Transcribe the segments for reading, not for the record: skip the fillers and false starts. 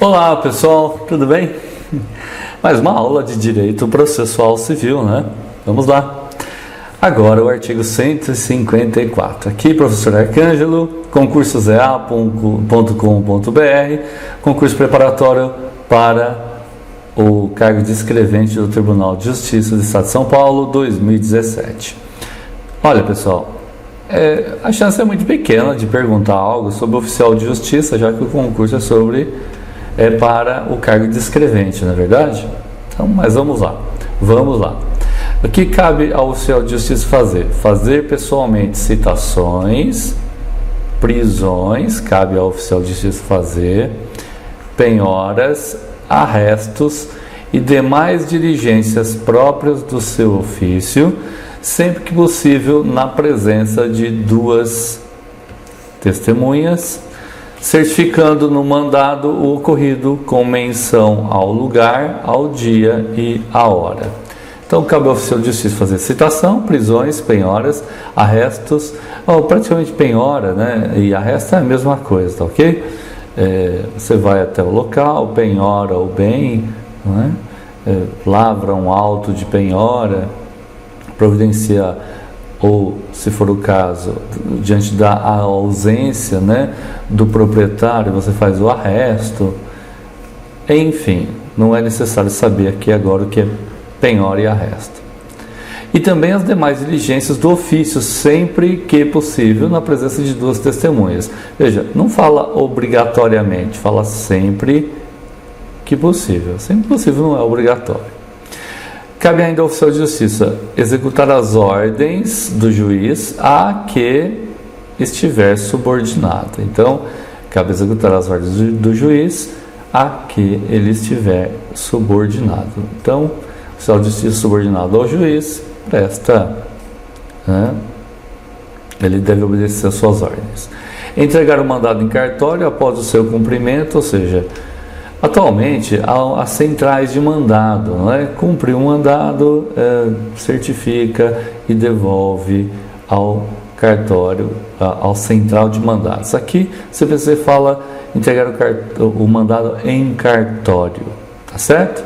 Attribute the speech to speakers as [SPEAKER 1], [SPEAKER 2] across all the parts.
[SPEAKER 1] Olá pessoal, tudo bem? Mais uma aula de Direito Processual Civil, né? Vamos lá. Agora o artigo 154. Aqui, professor Arcângelo, concursosea.com.br, concurso preparatório para o cargo de escrevente do Tribunal de Justiça do Estado de São Paulo, 2017. Olha pessoal, a chance é muito pequena de perguntar algo sobre o oficial de justiça, já que o concurso é para o cargo de escrevente, não é verdade? Então, mas vamos lá. O que cabe ao oficial de justiça fazer? Fazer pessoalmente citações, prisões, cabe ao oficial de justiça fazer, penhoras, arrestos e demais diligências próprias do seu ofício, sempre que possível na presença de duas testemunhas, certificando no mandado o ocorrido com menção ao lugar, ao dia e à hora. Então, cabe ao oficial de justiça fazer citação, prisões, penhoras, arrestos, praticamente penhora, né? E arresto é a mesma coisa, tá ok? Você vai até o local, penhora o bem, né? Lavra um auto de penhora, providencia, ou se for o caso, diante da ausência, né, do proprietário, você faz o arresto. Enfim, não é necessário saber aqui agora o que é penhora e arresto. E também as demais diligências do ofício, sempre que possível, na presença de duas testemunhas. Veja, não fala obrigatoriamente, fala sempre que possível. Sempre possível não é obrigatório. Cabe ainda ao oficial de justiça executar as ordens do juiz a que estiver subordinado. Então, cabe executar as ordens do juiz a que ele estiver subordinado. Então, o oficial de justiça subordinado ao juiz presta, né? Ele deve obedecer às suas ordens. Entregar o mandado em cartório após o seu cumprimento, ou seja, atualmente há as centrais de mandado, né? Cumpre um mandado, certifica e devolve ao cartório, ao central de mandados. Aqui o CPC fala entregar o mandado em cartório, tá certo?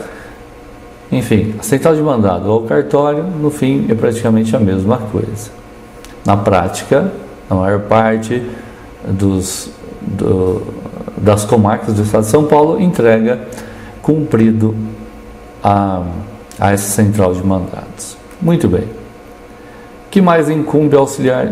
[SPEAKER 1] Enfim, a central de mandado ou cartório, no fim, é praticamente a mesma coisa. Na prática, a maior parte das comarcas do Estado de São Paulo entrega cumprido a essa central de mandados. Muito bem. O que mais incumbe oficial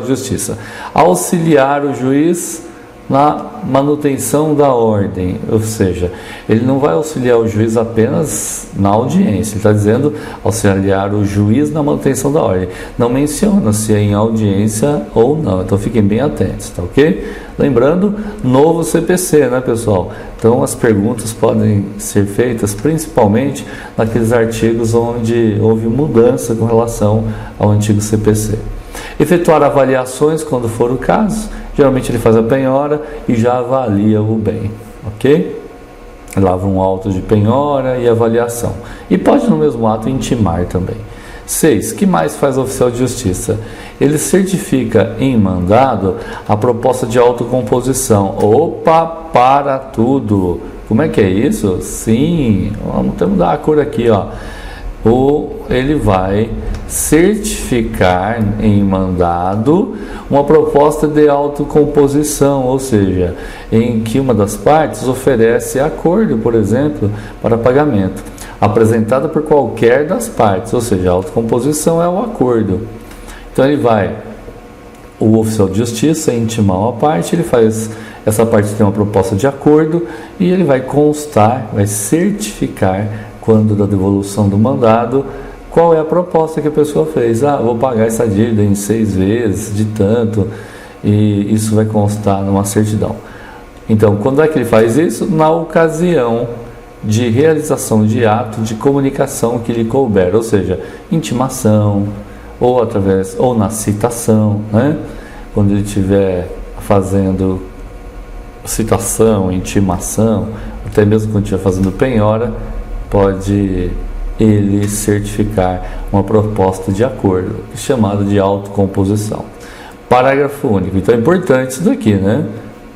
[SPEAKER 1] de justiça? Auxiliar o juiz na manutenção da ordem, ou seja, ele não vai auxiliar o juiz apenas na audiência, ele está dizendo auxiliar o juiz na manutenção da ordem, não menciona se é em audiência ou não, então fiquem bem atentos, tá ok? Lembrando, novo CPC, né pessoal? Então as perguntas podem ser feitas principalmente naqueles artigos onde houve mudança com relação ao antigo CPC. Efetuar avaliações quando for o caso, geralmente ele faz a penhora e já avalia o bem, ok? Lava um auto de penhora e avaliação. E pode no mesmo ato intimar também. 6. O que mais faz o oficial de justiça? Ele certifica em mandado a proposta de autocomposição. Opa, para tudo! Como é que é isso? Sim, vamos mudar a cor aqui, ó. Ou ele vai certificar em mandado uma proposta de autocomposição, ou seja, em que uma das partes oferece acordo, por exemplo, para pagamento, apresentada por qualquer das partes, ou seja, a autocomposição é o acordo. Então o oficial de justiça intimar uma parte, ele faz, essa parte tem uma proposta de acordo e ele vai constar, vai certificar quando da devolução do mandado, qual é a proposta que a pessoa fez. Vou pagar essa dívida em 6 vezes, de tanto, e isso vai constar numa certidão. Então, quando é que ele faz isso? Na ocasião de realização de ato de comunicação que lhe couber, ou seja, intimação, ou na citação, né? Quando ele estiver fazendo citação, intimação, até mesmo quando estiver fazendo penhora, pode ele certificar uma proposta de acordo, chamada de autocomposição. Parágrafo único. Então é importante isso daqui, né?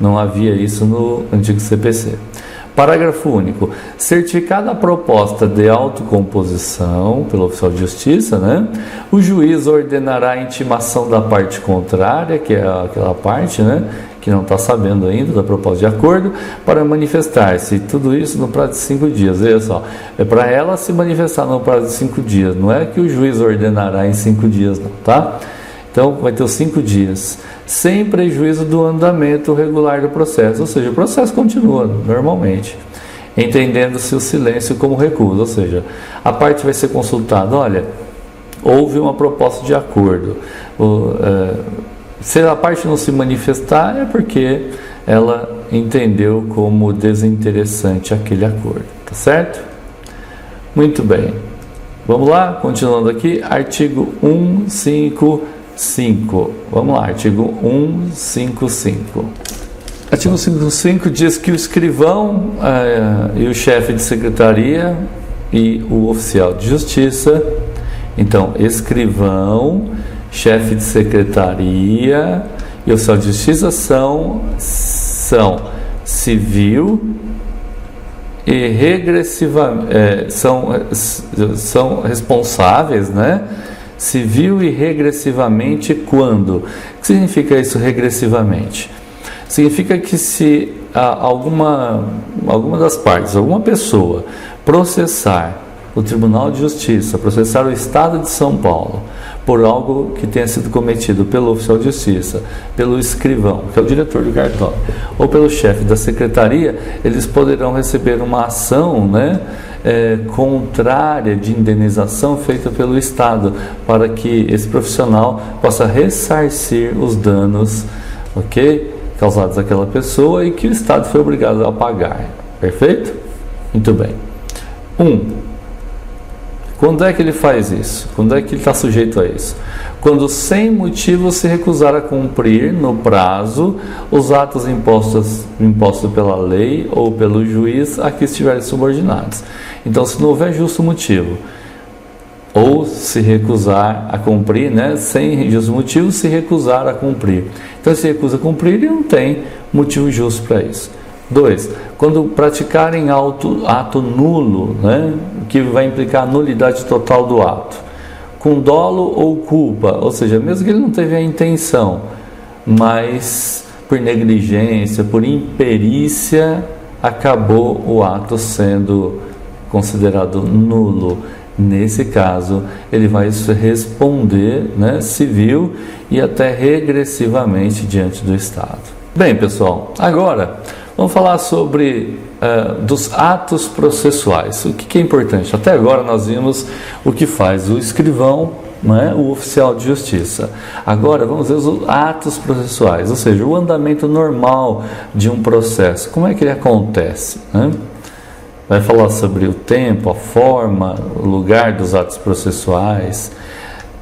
[SPEAKER 1] Não havia isso no antigo CPC. Parágrafo único. Certificada a proposta de autocomposição pelo oficial de justiça, né? O juiz ordenará a intimação da parte contrária, que é aquela parte, né, que não está sabendo ainda da proposta de acordo, para manifestar-se. Tudo isso no prazo de 5 dias. Veja só, é para ela se manifestar no prazo de 5 dias. Não é que o juiz ordenará em 5 dias, não, tá? Então, vai ter os 5 dias, sem prejuízo do andamento regular do processo, ou seja, o processo continua normalmente, entendendo-se o silêncio como recusa, ou seja, a parte vai ser consultada, olha, houve uma proposta de acordo, se a parte não se manifestar é porque ela entendeu como desinteressante aquele acordo, tá certo? Muito bem, vamos lá, continuando aqui, artigo 155. Vamos lá, artigo 155. Artigo 155 diz que o escrivão e o chefe de secretaria e o oficial de justiça, então, escrivão, chefe de secretaria e oficial de justiça são civil e regressivamente, são responsáveis, né? Civil e regressivamente quando? O que significa isso regressivamente? Significa que se alguma das partes, alguma pessoa processar o Tribunal de Justiça, processar o Estado de São Paulo por algo que tenha sido cometido pelo oficial de justiça, pelo escrivão, que é o diretor do cartório, ou pelo chefe da secretaria, eles poderão receber uma ação, né, contrária de indenização feita pelo Estado, para que esse profissional possa ressarcir os danos, ok, causados àquela pessoa e que o Estado foi obrigado a pagar. Perfeito? Muito bem. Quando é que ele faz isso? Quando é que ele está sujeito a isso? Quando sem motivo se recusar a cumprir no prazo os atos impostos pela lei ou pelo juiz a que estiverem subordinados. Então, se não houver justo motivo, ou se recusar a cumprir, né, sem justo motivo, se recusar a cumprir. Então, se recusa a cumprir, ele não tem motivo justo para isso. 2. Quando praticarem ato nulo, né, que vai implicar a nulidade total do ato, com dolo ou culpa, ou seja, mesmo que ele não teve a intenção, mas por negligência, por imperícia, acabou o ato sendo considerado nulo. Nesse caso, ele vai responder, né, civil e até regressivamente diante do Estado. Bem, pessoal, agora vamos falar sobre dos atos processuais. O que é importante? Até agora nós vimos o que faz o escrivão, né, o oficial de justiça. Agora vamos ver os atos processuais, ou seja, o andamento normal de um processo. Como é que ele acontece, né? Vai falar sobre o tempo, a forma, o lugar dos atos processuais.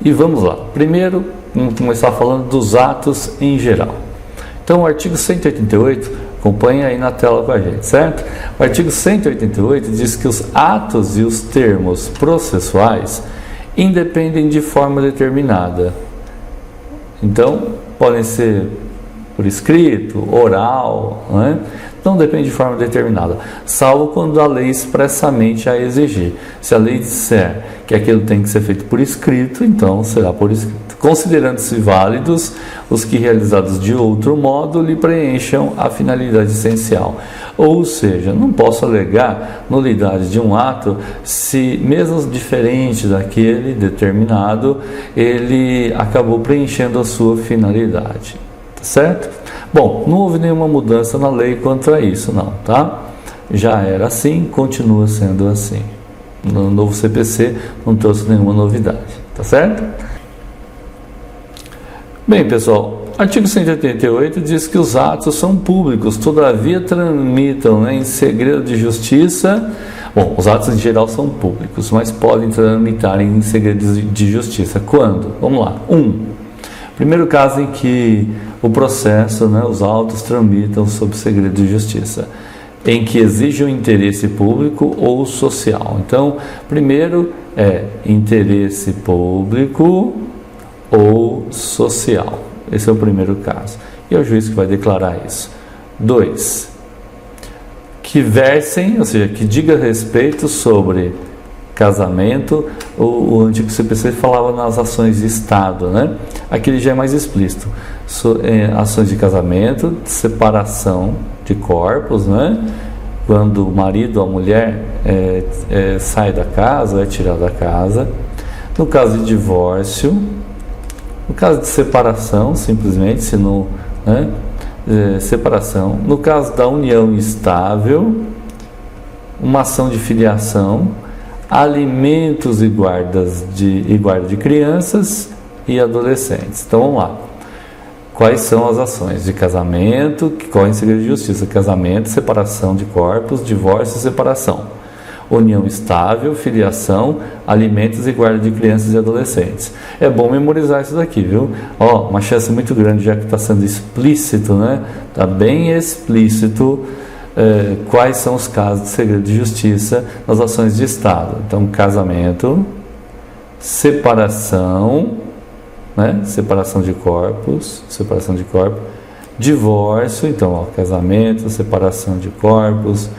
[SPEAKER 1] E vamos lá. Primeiro, vamos começar falando dos atos em geral. Então, o artigo 188, acompanha aí na tela com a gente, certo? O artigo 188 diz que os atos e os termos processuais independem de forma determinada. Então, podem ser por escrito, oral, né? Não depende de forma determinada, salvo quando a lei expressamente a exigir. Se a lei disser que aquilo tem que ser feito por escrito, então será por escrito. Considerando-se válidos os que realizados de outro modo lhe preencham a finalidade essencial. Ou seja, não posso alegar nulidade de um ato se, mesmo diferente daquele determinado, ele acabou preenchendo a sua finalidade. Tá certo? Bom, não houve nenhuma mudança na lei quanto a isso, não, tá? Já era assim, continua sendo assim. No novo CPC não trouxe nenhuma novidade, tá certo? Bem, pessoal, artigo 188 diz que os atos são públicos, todavia tramitam, né, em segredo de justiça. Bom, os atos em geral são públicos, mas podem tramitar em segredo de justiça. Quando? Vamos lá. Primeiro caso em que o processo, né, os autos tramitam sob segredo de justiça, em que exige um interesse público ou social. Então, primeiro é interesse público ou social. Esse é o primeiro caso. E é o juiz que vai declarar isso. 2. Que versem, ou seja, que diga respeito sobre casamento. O antigo CPC falava nas ações de Estado, né? Aqui ele já é mais explícito. Ações de casamento, separação de corpos, né? Quando o marido ou a mulher sai da casa, é tirado da casa. No caso de divórcio, no caso de separação, simplesmente, se não, né? Separação. No caso da união estável, uma ação de filiação, alimentos e guarda de crianças e adolescentes. Então vamos lá. Quais são as ações de casamento que correm em segredo de justiça? Casamento, separação de corpos, divórcio e separação. União estável, filiação, alimentos e guarda de crianças e adolescentes. É bom memorizar isso daqui, viu? Uma chance muito grande, já que está sendo explícito, né? Está bem explícito quais são os casos de segredo de justiça nas ações de Estado. Então, casamento, separação, né? Separação de corpos, divórcio, então, casamento, separação de corpos,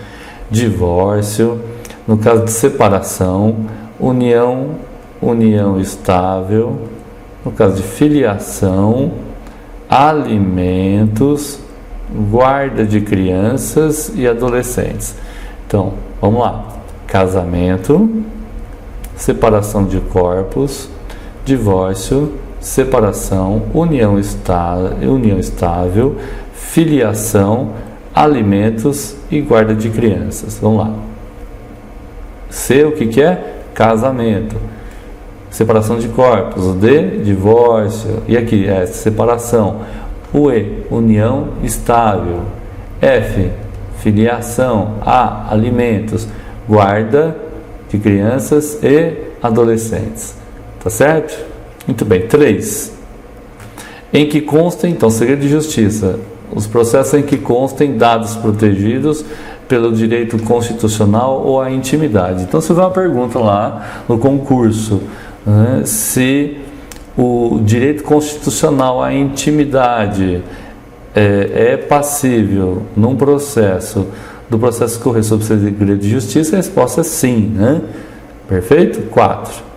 [SPEAKER 1] divórcio. No caso de separação, união estável. No caso de filiação, alimentos, guarda de crianças e adolescentes. Então, vamos lá. Casamento, separação de corpos, divórcio, separação, união estável, filiação, alimentos e guarda de crianças. Vamos lá. C, o que é? Casamento. Separação de corpos. O D, divórcio. E aqui, separação. O E, união estável. F, filiação. A, alimentos. Guarda de crianças e adolescentes. Tá certo? Muito bem. 3. Em que constem, então, segredo de justiça. Os processos em que constem dados protegidos pelo direito constitucional ou a intimidade. Então, se houver uma pergunta lá no concurso, né, se o direito constitucional à intimidade é passível num processo, do processo correr sob segredo de justiça, a resposta é sim, né? Perfeito? 4.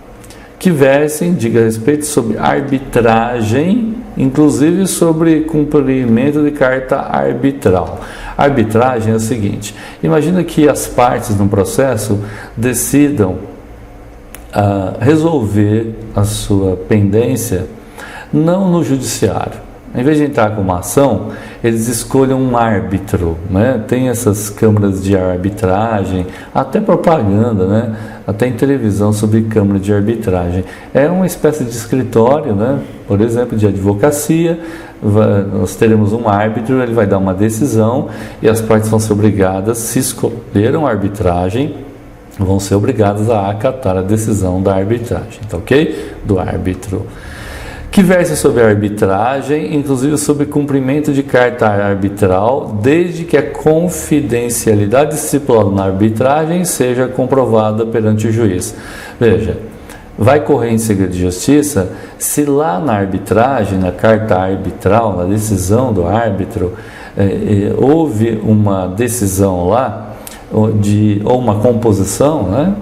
[SPEAKER 1] Que versem, diga respeito sobre arbitragem, inclusive sobre cumprimento de carta arbitral. Arbitragem é o seguinte: imagina que as partes no processo decidam resolver a sua pendência não no judiciário. Em vez de entrar com uma ação, eles escolham um árbitro, né? Tem essas câmaras de arbitragem, até propaganda, né? Até em televisão sobre câmara de arbitragem. É uma espécie de escritório, né? Por exemplo, de advocacia. Nós teremos um árbitro, ele vai dar uma decisão e as partes vão ser obrigadas, se escolheram a arbitragem, vão ser obrigadas a acatar a decisão da arbitragem, tá ok? Do árbitro. Que versa sobre a arbitragem, inclusive sobre cumprimento de carta arbitral, desde que a confidencialidade estipulada na arbitragem seja comprovada perante o juiz. Veja, vai correr em segredo de justiça se lá na arbitragem, na carta arbitral, na decisão do árbitro, houve uma decisão lá, ou uma composição, né,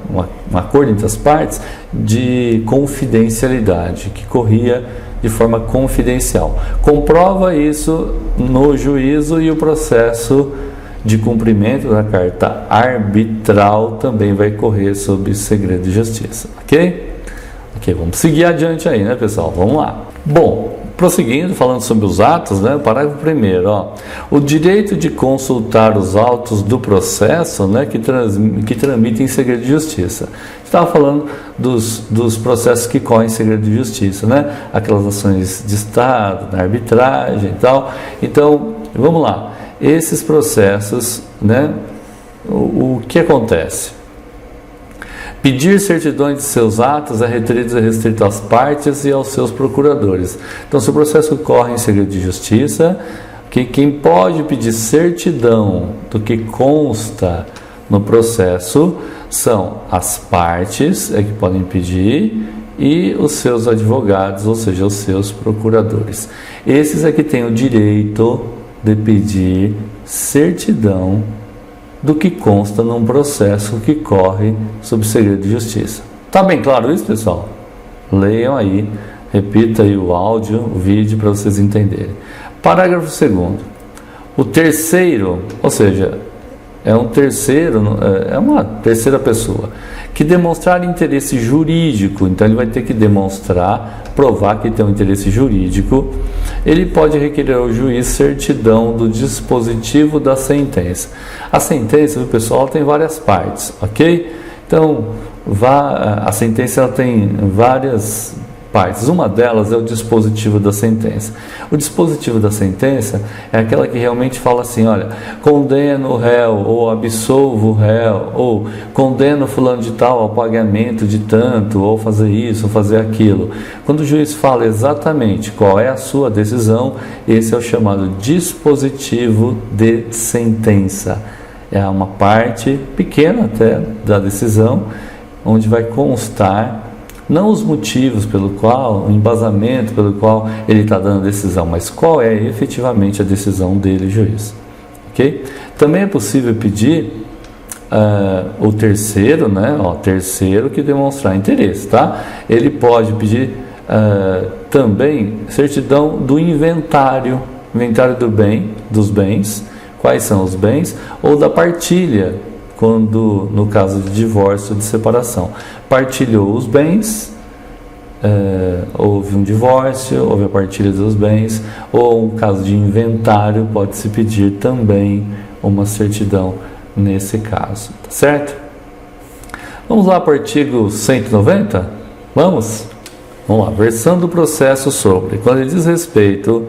[SPEAKER 1] um acordo entre as partes de confidencialidade, que corria de forma confidencial. Comprova isso no juízo e o processo de cumprimento da carta arbitral também vai correr sob segredo de justiça, ok? Ok, vamos seguir adiante aí, né, pessoal? Vamos lá. Bom, prosseguindo, falando sobre os atos, né? Parágrafo 1º, o direito de consultar os autos do processo, né, que tramitem em segredo de justiça. Estava falando dos processos que correm em segredo de justiça, né? Aquelas ações de Estado, na arbitragem e tal. Então, vamos lá. Esses processos, né? O que acontece? Pedir certidões de seus atos é restrito às partes e aos seus procuradores. Então, se o processo corre em segredo de justiça, quem pode pedir certidão do que consta no processo são as partes, que podem pedir, e os seus advogados, ou seja, os seus procuradores. Esses é que têm o direito de pedir certidão do que consta num processo que corre sob segredo de justiça. Tá bem claro isso, pessoal? Leiam aí, repita aí o áudio, o vídeo para vocês entenderem. Parágrafo 2º. O terceiro, ou seja, é uma terceira pessoa, que demonstrar interesse jurídico, então ele vai ter que demonstrar, provar que tem um interesse jurídico, ele pode requerer ao juiz certidão do dispositivo da sentença. A sentença, pessoal, tem várias partes, ok? Então, a sentença ela tem várias partes. Uma delas é o dispositivo da sentença. O dispositivo da sentença é aquela que realmente fala assim, olha, condeno o réu, ou absolvo o réu, ou condeno fulano de tal ao pagamento de tanto, ou fazer isso, ou fazer aquilo. Quando o juiz fala exatamente qual é a sua decisão, esse é o chamado dispositivo de sentença. É uma parte pequena até da decisão, onde vai constar não os motivos pelo qual, o embasamento pelo qual ele está dando a decisão, mas qual é efetivamente a decisão dele, juiz. Ok? Também é possível pedir o terceiro, né? Terceiro que demonstrar interesse, tá? Ele pode pedir também certidão do inventário dos bens, quais são os bens, ou da partilha, quando no caso de divórcio ou de separação, partilhou os bens, houve um divórcio, houve a partilha dos bens, ou um caso de inventário, pode-se pedir também uma certidão nesse caso, tá certo? Vamos lá para o artigo 190? Vamos lá, versão do processo sobre, quando ele diz respeito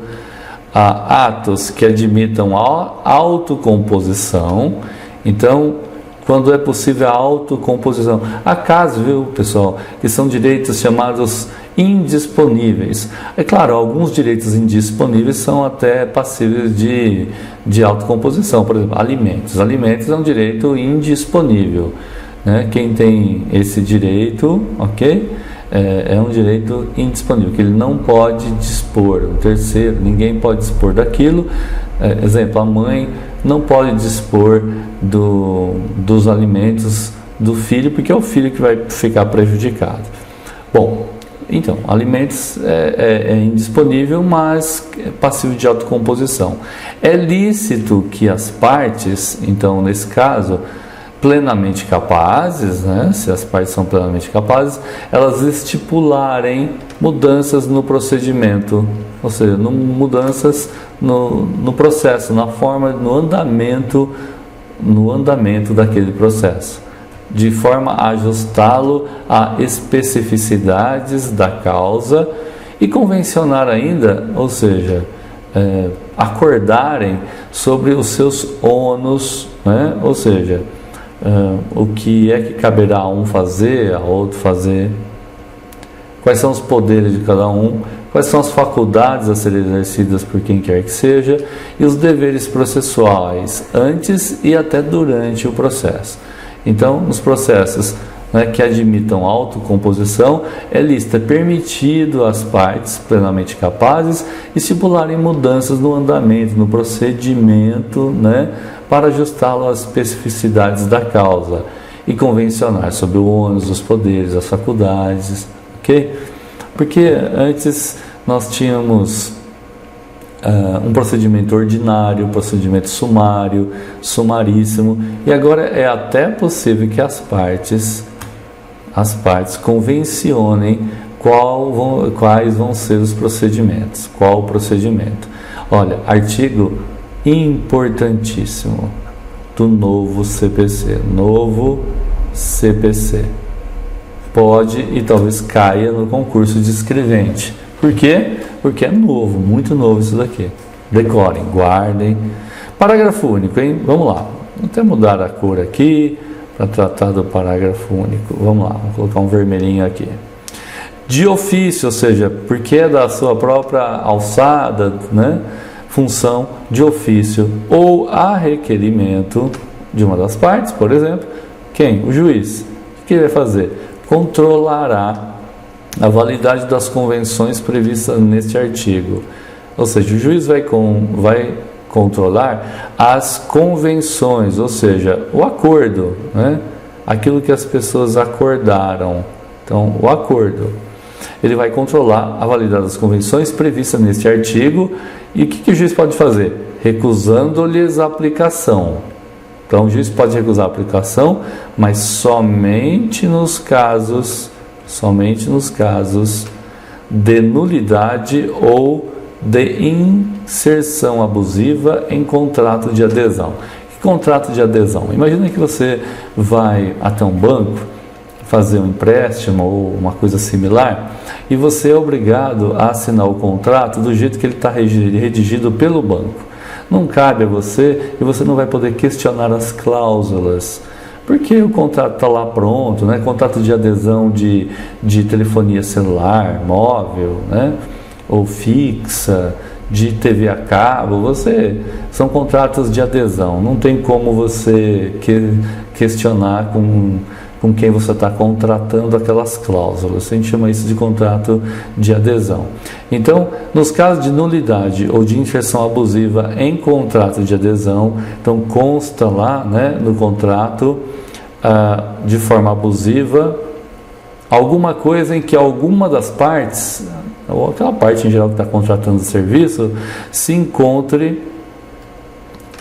[SPEAKER 1] a atos que admitam a autocomposição, então, quando é possível a autocomposição. Há casos, viu, pessoal, que são direitos chamados indisponíveis. É claro, alguns direitos indisponíveis são até passíveis de autocomposição. Por exemplo, alimentos. Alimentos é um direito indisponível, né? Quem tem esse direito, ok? É um direito indisponível, que ele não pode dispor. O terceiro, ninguém pode dispor daquilo. Exemplo, a mãe não pode dispor dos alimentos do filho, porque é o filho que vai ficar prejudicado. Bom, então, alimentos é indisponível, mas é passível de autocomposição. É lícito que as partes, então, nesse caso, plenamente capazes, né, se as partes são plenamente capazes, elas estipularem mudanças no procedimento, ou seja, mudanças no processo, na forma, no andamento daquele processo, de forma a ajustá-lo a especificidades da causa e convencionar ainda, ou seja, acordarem sobre os seus ônus, né, ou seja, o que é que caberá a um fazer, a outro fazer, quais são os poderes de cada um, quais são as faculdades a serem exercidas por quem quer que seja e os deveres processuais antes e até durante o processo. Então, nos processos, né, que admitam autocomposição, é permitido às partes plenamente capazes estipularem mudanças no andamento, no procedimento, né, para ajustá-lo às especificidades da causa e convencionar sobre o ônus, os poderes, as faculdades, ok? Porque antes nós tínhamos um procedimento ordinário, procedimento sumário, sumaríssimo, e agora é até possível que as partes convencionem quais vão ser os procedimentos, qual o procedimento. Olha, artigo importantíssimo do novo CPC, pode e talvez caia no concurso de escrevente. Por quê? Porque é novo, muito novo isso daqui. Decorem, guardem. Parágrafo único, hein? Vamos lá. Vou até mudar a cor aqui para tratar do parágrafo único. Vamos lá, vou colocar um vermelhinho aqui. De ofício, ou seja, porque é da sua própria alçada, né? Função de ofício ou a requerimento de uma das partes, por exemplo, quem? O juiz. O que ele vai fazer? Controlará a validade das convenções previstas neste artigo. Ou seja, o juiz vai controlar as convenções, ou seja, o acordo, né? Aquilo que as pessoas acordaram. Então, o acordo. Ele vai controlar a validade das convenções previstas neste artigo. E o que o juiz pode fazer? Recusando-lhes a aplicação. Então, o juiz pode recusar a aplicação, mas somente nos casos de nulidade ou de inserção abusiva em contrato de adesão. Que contrato de adesão? Imagina que você vai até um banco fazer um empréstimo ou uma coisa similar e você é obrigado a assinar o contrato do jeito que ele está redigido pelo banco. Não cabe a você e você não vai poder questionar as cláusulas, porque o contrato está lá pronto, né? Contrato de adesão de telefonia celular, móvel, né? Ou fixa, de TV a cabo, são contratos de adesão, não tem como você questionar com quem você está contratando aquelas cláusulas. A gente chama isso de contrato de adesão. Então, nos casos de nulidade ou de inserção abusiva em contrato de adesão, então consta lá, né, no contrato, de forma abusiva, alguma coisa em que alguma das partes, ou aquela parte em geral que está contratando o serviço, se encontre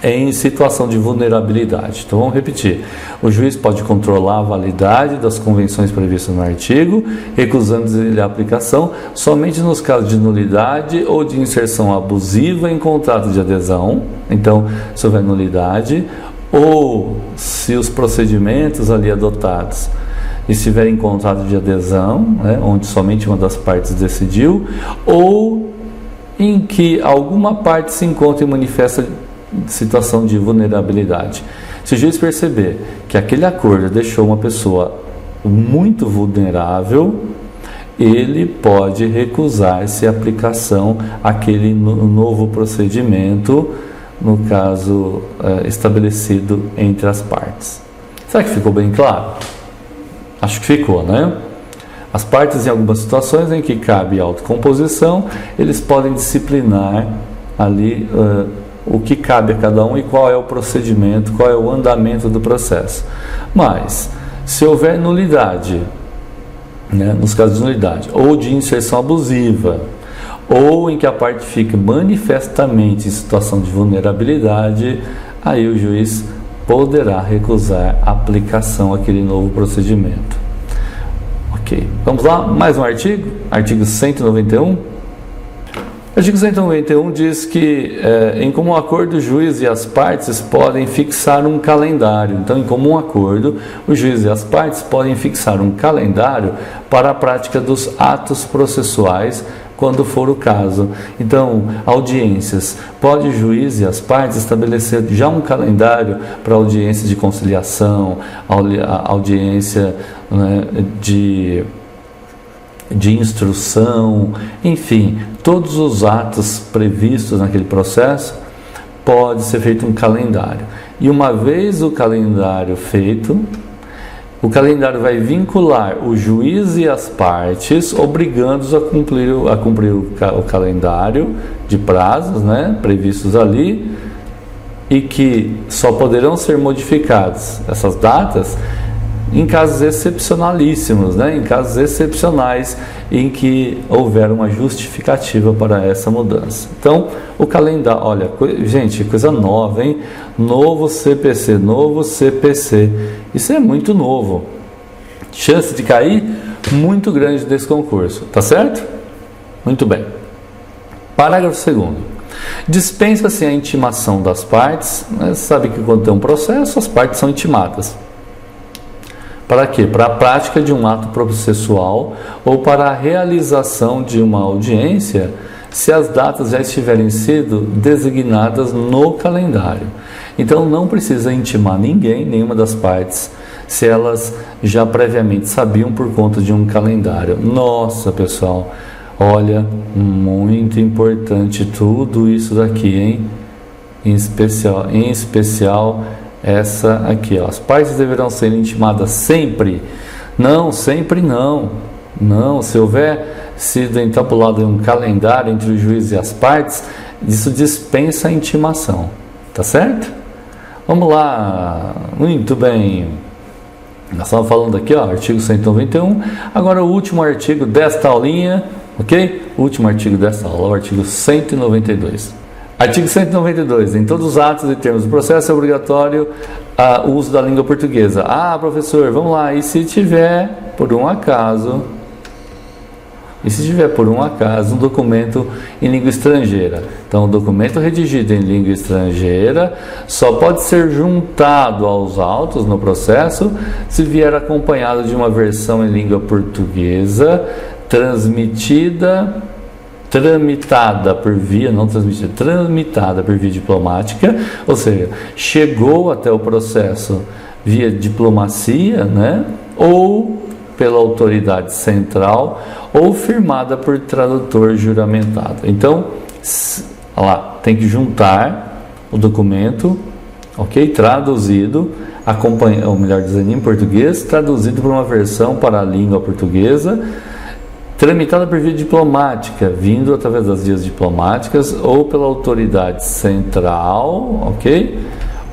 [SPEAKER 1] em situação de vulnerabilidade. Então vamos repetir: o juiz pode controlar a validade das convenções previstas no artigo, recusando-lhe a aplicação somente nos casos de nulidade ou de inserção abusiva em contrato de adesão. Então, se houver nulidade, ou se os procedimentos ali adotados estiverem em contrato de adesão, né, onde somente uma das partes decidiu, ou em que alguma parte se encontra em manifesta situação de vulnerabilidade. Se o juiz perceber que aquele acordo deixou uma pessoa muito vulnerável, ele pode recusar-se a aplicação àquele novo procedimento, no caso estabelecido entre as partes. Será que ficou bem claro? Acho que ficou, né? As partes, em algumas situações em que cabe autocomposição, eles podem disciplinar ali o que cabe a cada um e qual é o procedimento, qual é o andamento do processo. Mas, se houver nulidade, né, nos casos de nulidade, ou de inserção abusiva, ou em que a parte fique manifestamente em situação de vulnerabilidade, aí o juiz poderá recusar a aplicação àquele novo procedimento. Ok, vamos lá, mais um artigo, artigo 191. O artigo 191 diz que, em comum acordo, o juiz e as partes podem fixar um calendário. Então, em comum acordo, o juiz e as partes podem fixar um calendário para a prática dos atos processuais, quando for o caso. Então, audiências. Pode o juiz e as partes estabelecer já um calendário para audiências de conciliação, audiência, né, de instrução, enfim, todos os atos previstos naquele processo, pode ser feito um calendário. E uma vez o calendário feito, o calendário vai vincular o juiz e as partes, obrigando-os a cumprir o calendário de prazos, né, previstos ali, e que só poderão ser modificados essas datas em casos excepcionalíssimos, né? Em casos excepcionais em que houver uma justificativa para essa mudança. Então, o calendário, olha, gente, coisa nova, hein? Novo CPC, isso é muito novo. Chance de cair muito grande desse concurso, tá certo? Muito bem. Parágrafo 2º. Dispensa-se a intimação das partes, né? Você sabe que quando tem um processo, as partes são intimadas. Para quê? Para a prática de um ato processual ou para a realização de uma audiência, se as datas já estiverem sido designadas no calendário. Então não precisa intimar ninguém, nenhuma das partes, se elas já previamente sabiam por conta de um calendário. Nossa, pessoal, olha, muito importante tudo isso daqui, hein? Em especial essa aqui, ó. As partes deverão ser intimadas sempre? Não, sempre não. Não, se houver sido entabulado um calendário entre o juiz e as partes, isso dispensa a intimação, tá certo? Vamos lá, muito bem. Nós estamos falando aqui, ó, artigo 191. Agora o último artigo desta aulinha, ok? O último artigo desta aula, o artigo 192. Artigo 192. Em todos os atos e termos do processo é obrigatório o uso da língua portuguesa. Ah, professor, vamos lá. E se tiver, por um acaso, um documento em língua estrangeira? Então, o documento redigido em língua estrangeira só pode ser juntado aos autos no processo se vier acompanhado de uma versão em língua portuguesa tramitada por via diplomática, ou seja, chegou até o processo via diplomacia, né? Ou pela autoridade central, ou firmada por tradutor juramentado. Então, lá, tem que juntar o documento, ok? Traduzido, ou melhor dizendo, em português, traduzido por uma versão para a língua portuguesa, tramitada por via diplomática, vindo através das vias diplomáticas ou pela autoridade central, ok?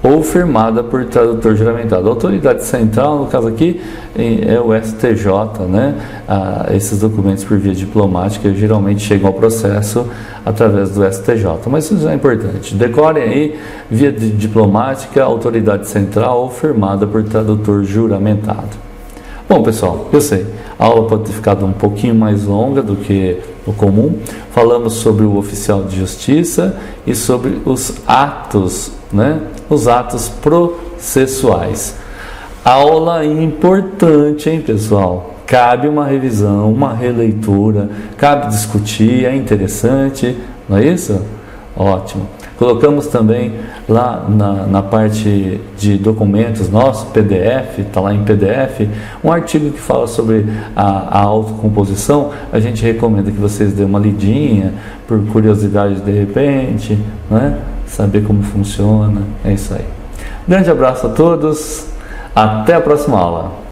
[SPEAKER 1] Ou firmada por tradutor juramentado. A autoridade central, no caso aqui, é o STJ, né? Esses documentos por via diplomática geralmente chegam ao processo através do STJ, mas isso é importante. Decorem aí, via diplomática, autoridade central ou firmada por tradutor juramentado. Bom, pessoal, eu sei, a aula pode ter ficado um pouquinho mais longa do que o comum. Falamos sobre o oficial de justiça e sobre os atos, né? Os atos processuais. Aula importante, hein, pessoal? Cabe uma revisão, uma releitura, cabe discutir, é interessante, não é isso? Ótimo. Colocamos também lá na parte de documentos nosso, PDF, está lá em PDF, um artigo que fala sobre a autocomposição. A gente recomenda que vocês dêem uma lidinha, por curiosidade de repente, né? Saber como funciona, é isso aí. Grande abraço a todos, até a próxima aula.